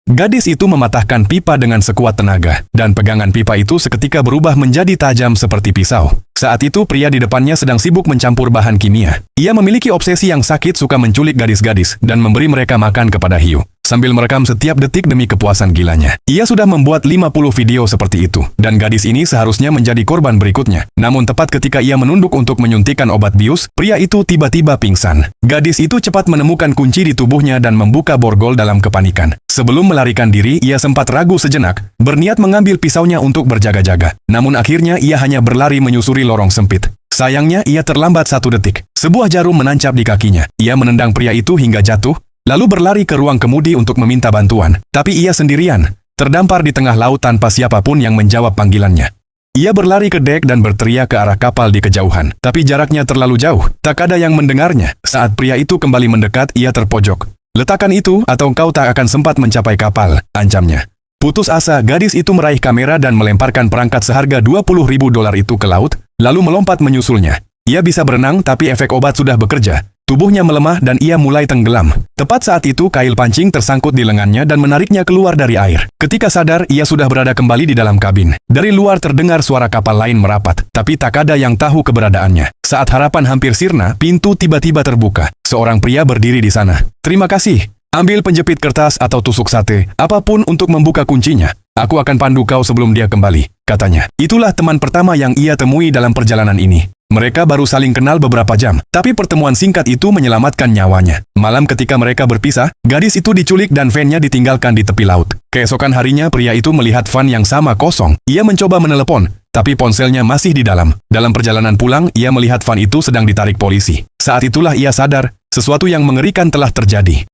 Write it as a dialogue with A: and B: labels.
A: Gadis itu mematahkan pipa dengan sekuat tenaga, dan pegangan pipa itu seketika berubah menjadi tajam seperti pisau. Saat itu pria di depannya sedang sibuk mencampur bahan kimia. Ia memiliki obsesi yang sakit suka menculik gadis-gadis dan memberi mereka makan kepada hiu, sambil merekam setiap detik demi kepuasan gilanya. Ia sudah membuat 50 video seperti itu, dan gadis ini seharusnya menjadi korban berikutnya. Namun tepat ketika ia menunduk untuk menyuntikkan obat bius, pria itu tiba-tiba pingsan. Gadis itu cepat menemukan kunci di tubuhnya dan membuka borgol dalam kepanikan. Sebelum melarikan diri, ia sempat ragu sejenak, berniat mengambil pisaunya untuk berjaga-jaga. Namun akhirnya ia hanya berlari menyusuri lorong sempit. Sayangnya ia terlambat 1 detik. Sebuah jarum menancap di kakinya. Ia menendang pria itu hingga jatuh, lalu berlari ke ruang kemudi untuk meminta bantuan. Tapi ia sendirian, terdampar di tengah laut tanpa siapapun yang menjawab panggilannya. Ia berlari ke dek dan berteriak ke arah kapal di kejauhan. Tapi jaraknya terlalu jauh, tak ada yang mendengarnya. Saat pria itu kembali mendekat, ia terpojok. "Letakkan itu atau engkau tak akan sempat mencapai kapal," ancamnya. Putus asa, gadis itu meraih kamera dan melemparkan perangkat seharga $20.000 itu ke laut, lalu melompat menyusulnya. Ia bisa berenang, tapi efek obat sudah bekerja. Tubuhnya melemah dan ia mulai tenggelam. Tepat saat itu kail pancing tersangkut di lengannya dan menariknya keluar dari air. Ketika sadar, ia sudah berada kembali di dalam kabin. Dari luar terdengar suara kapal lain merapat, tapi tak ada yang tahu keberadaannya. Saat harapan hampir sirna, pintu tiba-tiba terbuka. Seorang pria berdiri di sana. "Terima kasih. Ambil penjepit kertas atau tusuk sate, apapun untuk membuka kuncinya. Aku akan pandu kau sebelum dia kembali," katanya. Itulah teman pertama yang ia temui dalam perjalanan ini. Mereka baru saling kenal beberapa jam, tapi pertemuan singkat itu menyelamatkan nyawanya. Malam ketika mereka berpisah, gadis itu diculik dan van-nya ditinggalkan di tepi laut. Keesokan harinya, pria itu melihat van yang sama kosong. Ia mencoba menelepon, tapi ponselnya masih di dalam. Dalam perjalanan pulang, ia melihat van itu sedang ditarik polisi. Saat itulah ia sadar, sesuatu yang mengerikan telah terjadi.